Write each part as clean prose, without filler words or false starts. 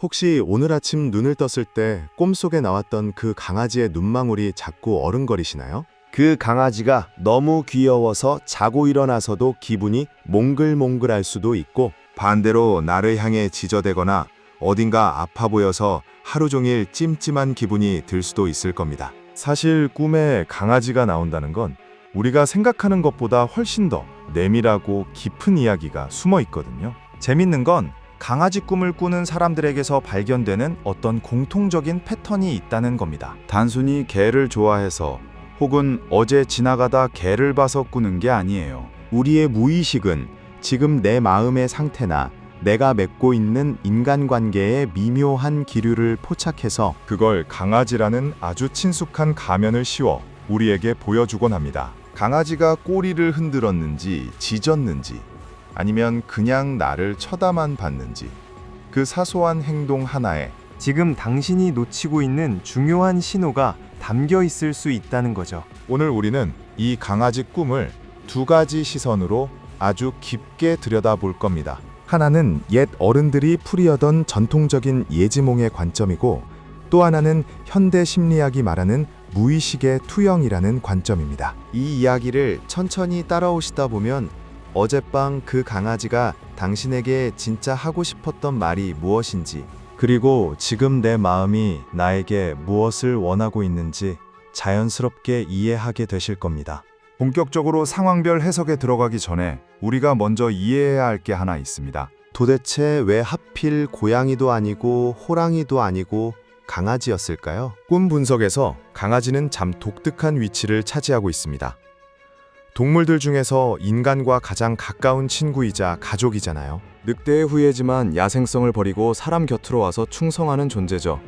혹시 오늘 아침 눈을 떴을 때 꿈속에 나왔던 그 강아지의 눈망울이 자꾸 어른거리시나요? 그 강아지가 너무 귀여워서 자고 일어나서도 기분이 몽글몽글할 수도 있고, 반대로 나를 향해 지저대거나 어딘가 아파 보여서 하루 종일 찜찜한 기분이 들 수도 있을 겁니다. 사실 꿈에 강아지가 나온다는 건 우리가 생각하는 것보다 훨씬 더 내밀하고 깊은 이야기가 숨어 있거든요. 재밌는 건 강아지 꿈을 꾸는 사람들에게서 발견되는 어떤 공통적인 패턴이 있다는 겁니다. 단순히 개를 좋아해서 혹은 어제 지나가다 개를 봐서 꾸는 게 아니에요. 우리의 무의식은 지금 내 마음의 상태나 내가 맺고 있는 인간관계의 미묘한 기류를 포착해서 그걸 강아지라는 아주 친숙한 가면을 씌워 우리에게 보여주곤 합니다. 강아지가 꼬리를 흔들었는지 짖었는지 아니면 그냥 나를 쳐다만 봤는지 그 사소한 행동 하나에 지금 당신이 놓치고 있는 중요한 신호가 담겨 있을 수 있다는 거죠. 오늘 우리는 이 강아지 꿈을 두 가지 시선으로 아주 깊게 들여다볼 겁니다. 하나는 옛 어른들이 풀이하던 전통적인 예지몽의 관점이고, 또 하나는 현대 심리학이 말하는 무의식의 투영이라는 관점입니다. 이 이야기를 천천히 따라오시다 보면 어젯밤 그 강아지가 당신에게 진짜 하고 싶었던 말이 무엇인지, 그리고 지금 내 마음이 나에게 무엇을 원하고 있는지 자연스럽게 이해하게 되실 겁니다. 본격적으로 상황별 해석에 들어가기 전에 우리가 먼저 이해해야 할 게 하나 있습니다. 도대체 왜 하필 고양이도 아니고 호랑이도 아니고 강아지였을까요? 꿈 분석에서 강아지는 참 독특한 위치를 차지하고 있습니다. 동물들 중에서 인간과 가장 가까운 친구이자 가족이잖아요. 늑대의 후예지만 야생성을 버리고 사람 곁으로 와서 충성하는 존재죠.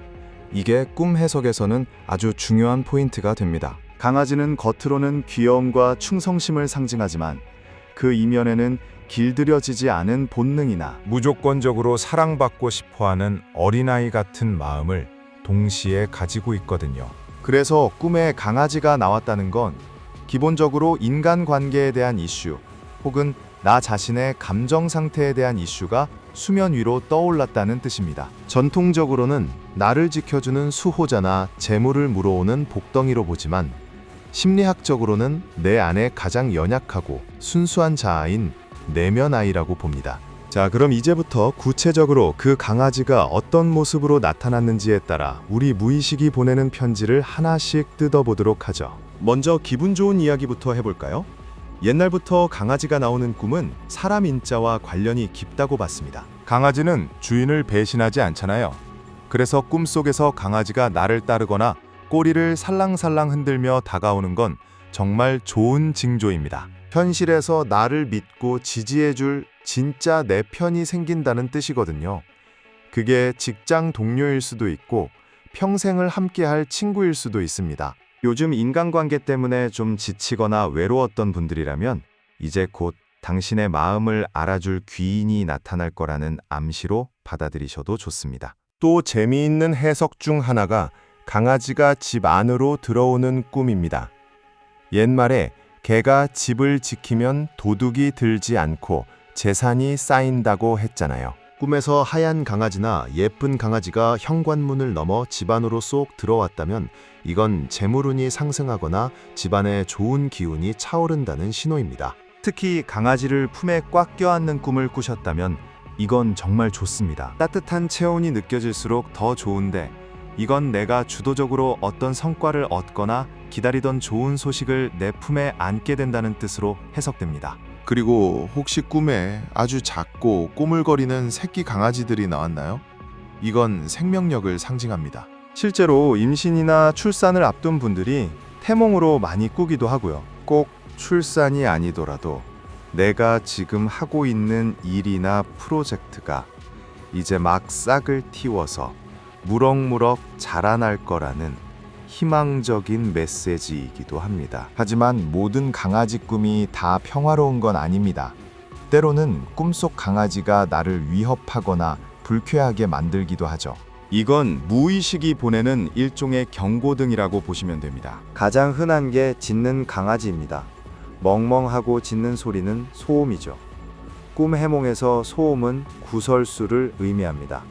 이게 꿈 해석에서는 아주 중요한 포인트가 됩니다. 강아지는 겉으로는 귀여움과 충성심을 상징하지만 그 이면에는 길들여지지 않은 본능이나 무조건적으로 사랑받고 싶어하는 어린아이 같은 마음을 동시에 가지고 있거든요. 그래서 꿈에 강아지가 나왔다는 건 기본적으로 인간관계에 대한 이슈, 혹은 나 자신의 감정 상태에 대한 이슈가 수면 위로 떠올랐다는 뜻입니다. 전통적으로는 나를 지켜주는 수호자나 재물을 물어오는 복덩이로 보지만, 심리학적으로는 내 안에 가장 연약하고 순수한 자아인 내면 아이라고 봅니다. 자, 그럼 이제부터 구체적으로 그 강아지가 어떤 모습으로 나타났는지에 따라 우리 무의식이 보내는 편지를 하나씩 뜯어보도록 하죠. 먼저 기분 좋은 이야기부터 해볼까요? 옛날부터 강아지가 나오는 꿈은 사람 인자와 관련이 깊다고 봤습니다. 강아지는 주인을 배신하지 않잖아요. 그래서 꿈속에서 강아지가 나를 따르거나 꼬리를 살랑살랑 흔들며 다가오는 건 정말 좋은 징조입니다. 현실에서 나를 믿고 지지해줄 진짜 내 편이 생긴다는 뜻이거든요. 그게 직장 동료일 수도 있고 평생을 함께할 친구일 수도 있습니다. 요즘 인간관계 때문에 좀 지치거나 외로웠던 분들이라면 이제 곧 당신의 마음을 알아줄 귀인이 나타날 거라는 암시로 받아들이셔도 좋습니다. 또 재미있는 해석 중 하나가 강아지가 집 안으로 들어오는 꿈입니다. 옛말에 개가 집을 지키면 도둑이 들지 않고 재산이 쌓인다고 했잖아요. 꿈에서 하얀 강아지나 예쁜 강아지가 현관문을 넘어 집 안으로 쏙 들어왔다면 이건 재물운이 상승하거나 집안에 좋은 기운이 차오른다는 신호입니다. 특히 강아지를 품에 꽉 껴안는 꿈을 꾸셨다면 이건 정말 좋습니다. 따뜻한 체온이 느껴질수록 더 좋은데, 이건 내가 주도적으로 어떤 성과를 얻거나 기다리던 좋은 소식을 내 품에 안게 된다는 뜻으로 해석됩니다. 그리고 혹시 꿈에 아주 작고 꼬물거리는 새끼 강아지들이 나왔나요? 이건 생명력을 상징합니다. 실제로 임신이나 출산을 앞둔 분들이 태몽으로 많이 꾸기도 하고요. 꼭 출산이 아니더라도 내가 지금 하고 있는 일이나 프로젝트가 이제 막 싹을 틔워서 무럭무럭 자라날 거라는 희망적인 메시지이기도 합니다. 하지만 모든 강아지 꿈이 다 평화로운 건 아닙니다. 때로는 꿈속 강아지가 나를 위협하거나 불쾌하게 만들기도 하죠. 이건 무의식이 보내는 일종의 경고등이라고 보시면 됩니다. 가장 흔한 게 짖는 강아지입니다. 멍멍하고 짖는 소리는 소음이죠. 꿈 해몽에서 소음은 구설수를 의미합니다.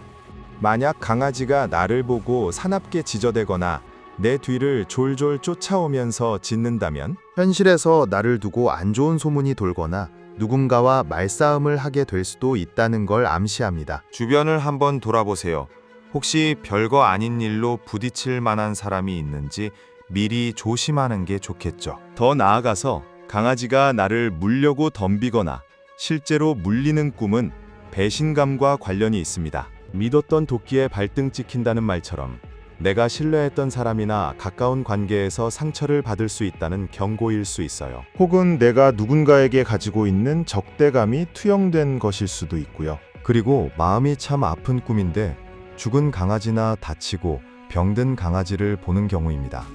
만약 강아지가 나를 보고 사납게 짖어대거나 내 뒤를 졸졸 쫓아오면서 짖는다면 현실에서 나를 두고 안 좋은 소문이 돌거나 누군가와 말싸움을 하게 될 수도 있다는 걸 암시합니다. 주변을 한번 돌아보세요. 혹시 별거 아닌 일로 부딪힐 만한 사람이 있는지 미리 조심하는 게 좋겠죠. 더 나아가서 강아지가 나를 물려고 덤비거나 실제로 물리는 꿈은 배신감과 관련이 있습니다. 믿었던 도끼에 발등 찍힌다는 말처럼 내가 신뢰했던 사람이나 가까운 관계에서 상처를 받을 수 있다는 경고일 수 있어요. 혹은 내가 누군가에게 가지고 있는 적대감이 투영된 것일 수도 있고요. 그리고 마음이 참 아픈 꿈인데 죽은 강아지나 다치고 병든 강아지를 보는 경우입니다.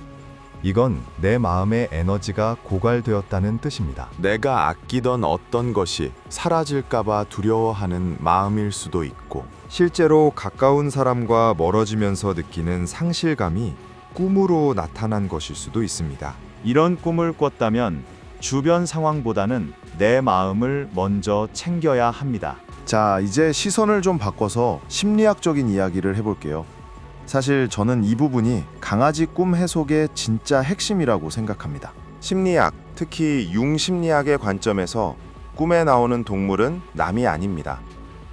이건 내 마음의 에너지가 고갈되었다는 뜻입니다. 내가 아끼던 어떤 것이 사라질까봐 두려워하는 마음일 수도 있고, 실제로 가까운 사람과 멀어지면서 느끼는 상실감이 꿈으로 나타난 것일 수도 있습니다. 이런 꿈을 꿨다면 주변 상황보다는 내 마음을 먼저 챙겨야 합니다. 자, 이제 시선을 좀 바꿔서 심리학적인 이야기를 해볼게요. 사실 저는 이 부분이 강아지 꿈 해석의 진짜 핵심이라고 생각합니다. 심리학, 특히 융심리학의 관점에서 꿈에 나오는 동물은 남이 아닙니다.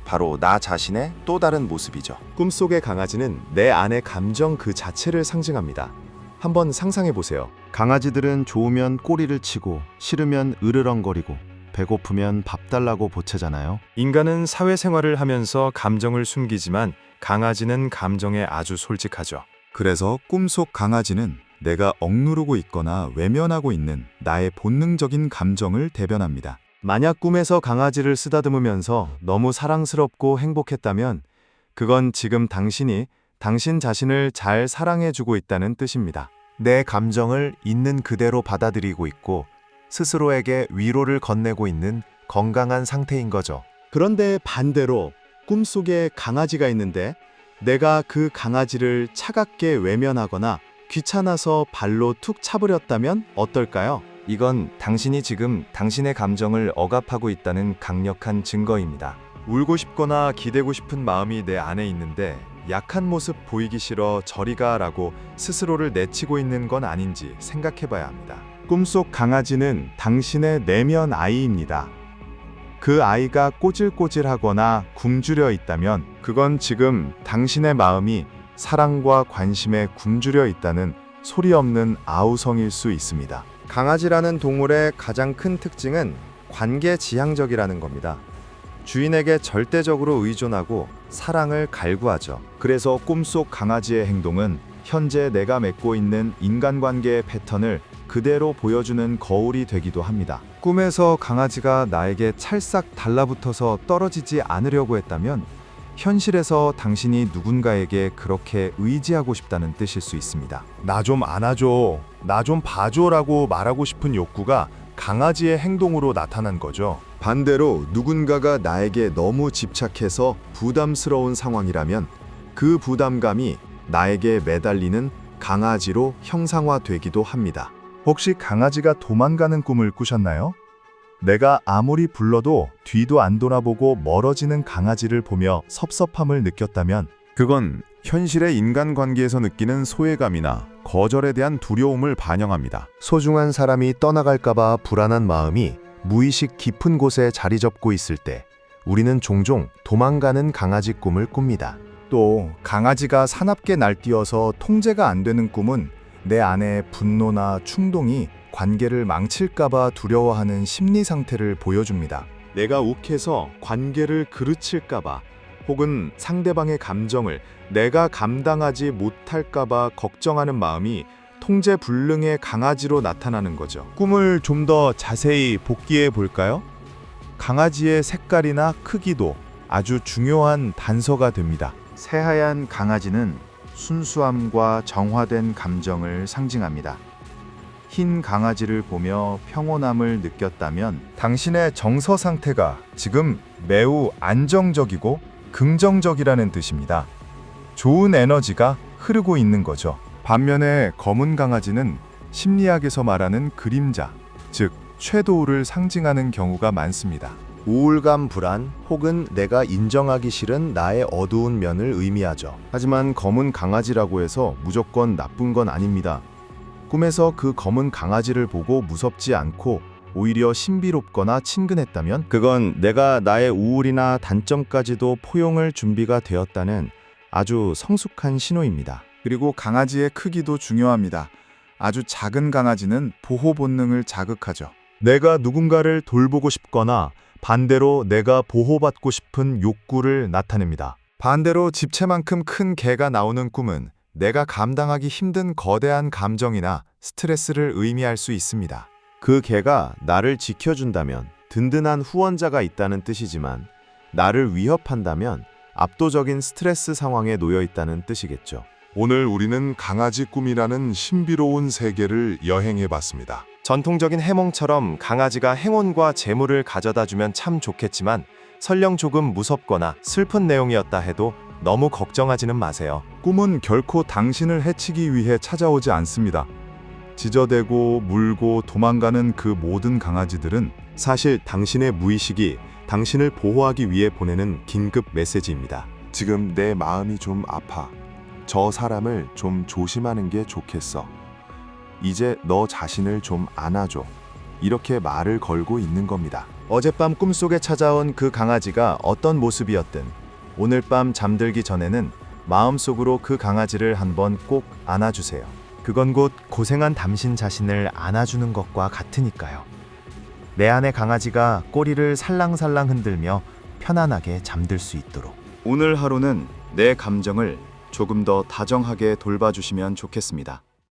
바로 나 자신의 또 다른 모습이죠. 꿈속의 강아지는 내 안의 감정 그 자체를 상징합니다. 한번 상상해 보세요. 강아지들은 좋으면 꼬리를 치고 싫으면 으르렁거리고 배고프면 밥 달라고 보채잖아요. 인간은 사회생활을 하면서 감정을 숨기지만 강아지는 감정에 아주 솔직하죠. 그래서 꿈속 강아지는 내가 억누르고 있거나 외면하고 있는 나의 본능적인 감정을 대변합니다. 만약 꿈에서 강아지를 쓰다듬으면서 너무 사랑스럽고 행복했다면 그건 지금 당신이 당신 자신을 잘 사랑해주고 있다는 뜻입니다. 내 감정을 있는 그대로 받아들이고 있고 스스로에게 위로를 건네고 있는 건강한 상태인 거죠. 그런데 반대로 꿈속에 강아지가 있는데 내가 그 강아지를 차갑게 외면하거나 귀찮아서 발로 툭 차버렸다면 어떨까요? 이건 당신이 지금 당신의 감정을 억압하고 있다는 강력한 증거입니다. 울고 싶거나 기대고 싶은 마음이 내 안에 있는데 약한 모습 보이기 싫어 저리 가라고 스스로를 내치고 있는 건 아닌지 생각해 봐야 합니다. 꿈속 강아지는 당신의 내면 아이입니다. 그 아이가 꼬질꼬질하거나 굶주려 있다면 그건 지금 당신의 마음이 사랑과 관심에 굶주려 있다는 소리 없는 아우성일 수 있습니다. 강아지라는 동물의 가장 큰 특징은 관계 지향적이라는 겁니다. 주인에게 절대적으로 의존하고 사랑을 갈구하죠. 그래서 꿈속 강아지의 행동은 현재 내가 맺고 있는 인간관계의 패턴을 그대로 보여주는 거울이 되기도 합니다. 꿈에서 강아지가 나에게 찰싹 달라붙어서 떨어지지 않으려고 했다면 현실에서 당신이 누군가에게 그렇게 의지하고 싶다는 뜻일 수 있습니다. 나 좀 안아줘, 나 좀 봐줘라고 말하고 싶은 욕구가 강아지의 행동으로 나타난 거죠. 반대로 누군가가 나에게 너무 집착해서 부담스러운 상황이라면 그 부담감이 나에게 매달리는 강아지로 형상화되기도 합니다. 혹시 강아지가 도망가는 꿈을 꾸셨나요? 내가 아무리 불러도 뒤도 안 돌아보고 멀어지는 강아지를 보며 섭섭함을 느꼈다면 그건 현실의 인간관계에서 느끼는 소외감이나 거절에 대한 두려움을 반영합니다. 소중한 사람이 떠나갈까봐 불안한 마음이 무의식 깊은 곳에 자리 잡고 있을 때 우리는 종종 도망가는 강아지 꿈을 꿉니다. 또 강아지가 사납게 날뛰어서 통제가 안 되는 꿈은 내 안의 분노나 충동이 관계를 망칠까봐 두려워하는 심리 상태를 보여줍니다. 내가 욱해서 관계를 그르칠까봐 혹은 상대방의 감정을 내가 감당하지 못할까봐 걱정하는 마음이 통제 불능의 강아지로 나타나는 거죠. 꿈을 좀 더 자세히 복기해 볼까요? 강아지의 색깔이나 크기도 아주 중요한 단서가 됩니다. 새하얀 강아지는 순수함과 정화된 감정을 상징합니다. 흰 강아지를 보며 평온함을 느꼈다면 당신의 정서 상태가 지금 매우 안정적이고 긍정적이라는 뜻입니다. 좋은 에너지가 흐르고 있는 거죠. 반면에 검은 강아지는 심리학에서 말하는 그림자, 즉 섀도우를 상징하는 경우가 많습니다. 우울감, 불안 혹은 내가 인정하기 싫은 나의 어두운 면을 의미하죠. 하지만 검은 강아지라고 해서 무조건 나쁜 건 아닙니다. 꿈에서 그 검은 강아지를 보고 무섭지 않고 오히려 신비롭거나 친근했다면 그건 내가 나의 우울이나 단점까지도 포용할 준비가 되었다는 아주 성숙한 신호입니다. 그리고 강아지의 크기도 중요합니다. 아주 작은 강아지는 보호 본능을 자극하죠. 내가 누군가를 돌보고 싶거나 반대로 내가 보호받고 싶은 욕구를 나타냅니다. 반대로 집채만큼 큰 개가 나오는 꿈은 내가 감당하기 힘든 거대한 감정이나 스트레스를 의미할 수 있습니다. 그 개가 나를 지켜준다면 든든한 후원자가 있다는 뜻이지만 나를 위협한다면 압도적인 스트레스 상황에 놓여 있다는 뜻이겠죠. 오늘 우리는 강아지 꿈이라는 신비로운 세계를 여행해 봤습니다. 전통적인 해몽처럼 강아지가 행운과 재물을 가져다 주면 참 좋겠지만 설령 조금 무섭거나 슬픈 내용이었다 해도 너무 걱정하지는 마세요. 꿈은 결코 당신을 해치기 위해 찾아오지 않습니다. 지저대고 물고 도망가는 그 모든 강아지들은 사실 당신의 무의식이 당신을 보호하기 위해 보내는 긴급 메시지입니다. 지금 내 마음이 좀 아파. 저 사람을 좀 조심하는 게 좋겠어. 이제 너 자신을 좀 안아줘. 이렇게 말을 걸고 있는 겁니다. 어젯밤 꿈속에 찾아온 그 강아지가 어떤 모습이었든 오늘 밤 잠들기 전에는 마음속으로 그 강아지를 한번 꼭 안아주세요. 그건 곧 고생한 당신 자신을 안아주는 것과 같으니까요. 내 안의 강아지가 꼬리를 살랑살랑 흔들며 편안하게 잠들 수 있도록. 오늘 하루는 내 감정을 조금 더 다정하게 돌봐주시면 좋겠습니다.